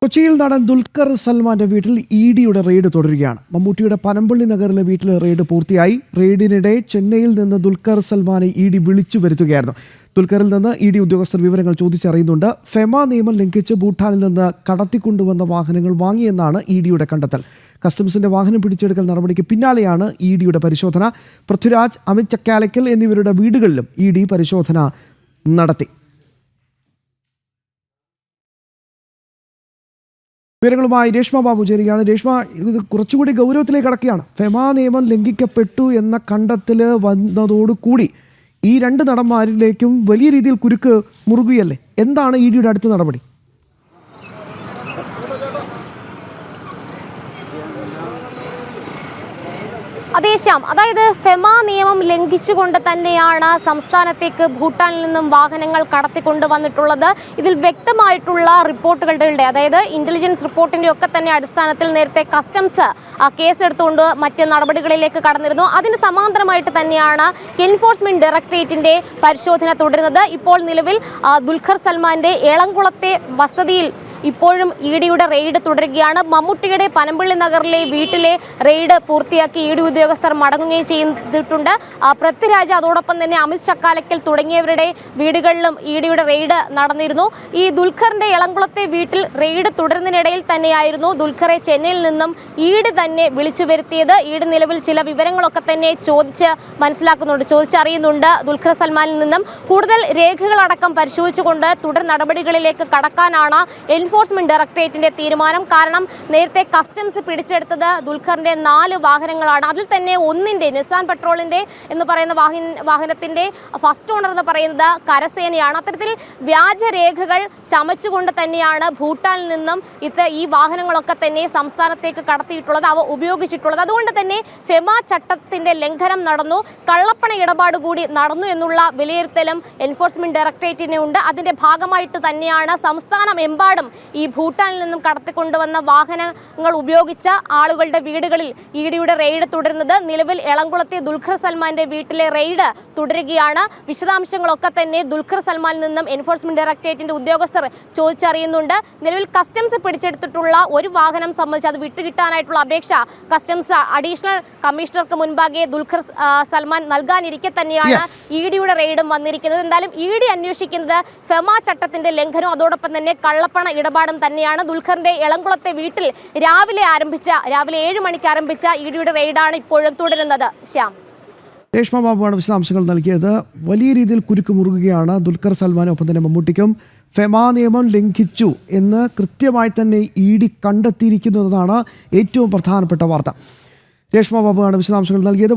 കൊച്ചിയിൽ നടൻ ദുൽഖർ സൽമാന്റെ വീട്ടിൽ ഇഡിയുടെ റെയ്ഡ് തുടരുകയാണ്. മമ്മൂട്ടിയുടെ പനമ്പള്ളി നഗറിലെ വീട്ടിൽ റെയ്ഡ് പൂർത്തിയായി. റെയ്ഡിനിടെ ചെന്നൈയിൽ നിന്ന് ദുൽഖർ സൽമാനെ ഇഡി വിളിച്ചു വരുത്തുകയായിരുന്നു. ദുൽഖറിൽ നിന്ന് ഇഡി ഉദ്യോഗസ്ഥർ വിവരങ്ങൾ ചോദിച്ചറിയുന്നുണ്ട്. ഫെമ നിയമം ലംഘിച്ച് ഭൂട്ടാനിൽ നിന്ന് കടത്തിക്കൊണ്ടുവന്ന വാഹനങ്ങൾ വാങ്ങിയെന്നാണ് ഇഡിയുടെ കണ്ടെത്തൽ. കസ്റ്റംസിന്റെ വാഹനം പിടിച്ചെടുക്കൽ നടപടിക്ക് പിന്നാലെയാണ് ഇഡിയുടെ പരിശോധന. പൃഥ്വിരാജ്, അമിത് ചക്കാലക്കൽ എന്നിവരുടെ വീടുകളിലും ഇഡി പരിശോധന നടത്തി. വിവരങ്ങളുമായി രേഷ്മ ബാബു ചേരുകയാണ്. രേഷ്മ, ഇത് കുറച്ചുകൂടി ഗൗരവത്തിലേക്ക് കടക്കുകയാണ്. ഫെമ നിയമം ലംഘിക്കപ്പെട്ടു എന്ന കണ്ടെത്തൽ വന്നതോടുകൂടി ഈ രണ്ട് നടന്മാരിലേക്കും വലിയ രീതിയിൽ കുരുക്ക് മുറുകുകയല്ലേ? എന്താണ് ഇഡിയുടെ അടുത്ത നടപടി? അതേശ്യാം, അതായത് ഫെമ നിയമം ലംഘിച്ചുകൊണ്ട് തന്നെയാണ് സംസ്ഥാനത്തേക്ക് ഭൂട്ടാനിൽ നിന്നും വാഹനങ്ങൾ കടത്തിക്കൊണ്ടുവന്നിട്ടുള്ളത്. ഇതിൽ വ്യക്തമായിട്ടുള്ള റിപ്പോർട്ടുകളുടെ, അതായത് ഇന്റലിജൻസ് റിപ്പോർട്ടിന്റെ ഒക്കെ തന്നെ അടിസ്ഥാനത്തിൽ നേരത്തെ കസ്റ്റംസ് കേസെടുത്തുകൊണ്ട് മറ്റ് നടപടികളിലേക്ക് കടന്നിരുന്നു. അതിന് സമാന്തരമായിട്ട് തന്നെയാണ് എൻഫോഴ്സ്മെന്റ് ഡയറക്ടറേറ്റിന്റെ പരിശോധന തുടരുന്നത്. ഇപ്പോൾ നിലവിൽ ദുൽഖർ സൽമാന്റെ എളംകുളത്തെ വസതിയിൽ ഇപ്പോഴും ഇഡിയുടെ റെയ്ഡ് തുടരുകയാണ്. മമ്മൂട്ടിയുടെ പനമ്പള്ളി നഗറിലെ വീട്ടിലെ റെയ്ഡ് പൂർത്തിയാക്കി ഇഡി ഉദ്യോഗസ്ഥർ മടങ്ങുകയും ചെയ്തിട്ടുണ്ട്. പൃഥ്വിരാജ്, അതോടൊപ്പം തന്നെ അമിത് ചക്കാലക്കൽ തുടങ്ങിയവരുടെ വീടുകളിലും ഇഡിയുടെ റെയ്ഡ് നടന്നിരുന്നു. ഈ ദുൽഖറിന്റെ എളംകുളത്തെ വീട്ടിൽ റെയ്ഡ് തുടരുന്നതിനിടയിൽ തന്നെയായിരുന്നു ദുൽഖറെ ചെന്നൈയിൽ നിന്നും ഇഡി തന്നെ വിളിച്ചു വരുത്തിയത്. ഇഡി നിലവിൽ ചില വിവരങ്ങളൊക്കെ തന്നെ ചോദിച്ചറിയുന്നുണ്ട് ദുൽഖർ സൽമാനിൽ നിന്നും. കൂടുതൽ രേഖകളടക്കം പരിശോധിച്ചുകൊണ്ട് തുടർ നടപടികളിലേക്ക് കടക്കാനാണ് എൻഫോഴ്സ്മെന്റ് ഡയറക്ടറേറ്റിന്റെ തീരുമാനം. കാരണം നേരത്തെ കസ്റ്റംസ് പിടിച്ചെടുത്തത് ദുൽഖറിന്റെ 4 വാഹനങ്ങളാണ്. അതിൽ തന്നെ ഒന്നിന്റെ നിസാൻ പെട്രോളിന്റെ എന്ന് പറയുന്ന വാഹനത്തിന്റെ ഫസ്റ്റ് ഓണർ എന്ന് പറയുന്നത് കരസേനയാണ്. അത്തരത്തിൽ വ്യാജരേഖകൾ ചമച്ചുകൊണ്ട് തന്നെയാണ് ഭൂട്ടാനിൽ നിന്നും ഈ വാഹനങ്ങളൊക്കെ തന്നെ സംസ്ഥാനത്തേക്ക് കടത്തിയിട്ടുള്ളത്, അവ ഉപയോഗിച്ചിട്ടുള്ളത്. അതുകൊണ്ട് തന്നെ ഫെമ ചട്ടത്തിന്റെ ലംഘനം നടന്നു, കള്ളപ്പണ ഇടപാട് കൂടി നടന്നു എന്നുള്ള വിലയിരുത്തലും എൻഫോഴ്സ്മെന്റ് ഡയറക്ടറേറ്റിന് ഉണ്ട്. അതിന്റെ ഭാഗമായിട്ട് തന്നെയാണ് സംസ്ഥാനമെമ്പാടും ഈ ഭൂട്ടാനിൽ നിന്നും കടത്തിക്കൊണ്ടുവന്ന വാഹനങ്ങൾ ഉപയോഗിച്ച ആളുകളുടെ വീടുകളിൽ ഇഡിയുടെ റെയ്ഡ് തുടരുന്നത്. നിലവിൽ എളംകുളത്തെ ദുൽഖർ സൽമാന്റെ വീട്ടിലെ റെയ്ഡ് തുടരുകയാണ്. വിശദാംശങ്ങളൊക്കെ തന്നെ ദുൽഖർ സൽമാനിൽ നിന്നും എൻഫോഴ്സ്മെന്റ് ഡയറക്ടറേറ്റിന്റെ ഉദ്യോഗസ്ഥർ ചോദിച്ചറിയുന്നുണ്ട്. നിലവിൽ കസ്റ്റംസ് പിടിച്ചെടുത്തിട്ടുള്ള ഒരു വാഹനം സംബന്ധിച്ച് അത് വിട്ടുകിട്ടാനായിട്ടുള്ള അപേക്ഷ കസ്റ്റംസ് അഡീഷണൽ കമ്മീഷണർക്ക് മുൻപാകെ ദുൽഖർ സൽമാൻ നൽകാനിരിക്കെ തന്നെയാണ് ഇഡിയുടെ റെയ്ഡും വന്നിരിക്കുന്നത്. എന്തായാലും ഇഡി അന്വേഷിക്കുന്നത് ഫെമ ചട്ടത്തിന്റെ ലംഘനവും അതോടൊപ്പം തന്നെ കള്ളപ്പണ ഇടപാടും തന്നെയാണ്. ദുൽഖറിന്റെ എളംകുളത്തെ വീട്ടിൽ രാവിലെ 7 മണിക്ക് ആരംഭിച്ച ഇഡിയുടെ റെയ്ഡാണ് ഇപ്പോഴും തുടരുന്നത്. ശ്യാം, രേഷ്മ ബാബുവാണ് വിശദാംശങ്ങൾ നൽകിയത്. വലിയ രീതിയിൽ കുരുക്ക് മുറുകുകയാണ് ദുൽഖർ സൽമാനും ഒപ്പം തന്നെ മമ്മൂട്ടിക്കും. ഫെമ നിയമം ലംഘിച്ചു എന്ന് കൃത്യമായി തന്നെ ഇഡി കണ്ടെത്തിയിരിക്കുന്നതാണ് ഏറ്റവും പ്രധാനപ്പെട്ട വാർത്ത. രേഷ്മ ബാബുവാണ് വിശദാംശങ്ങൾ നൽകിയത്.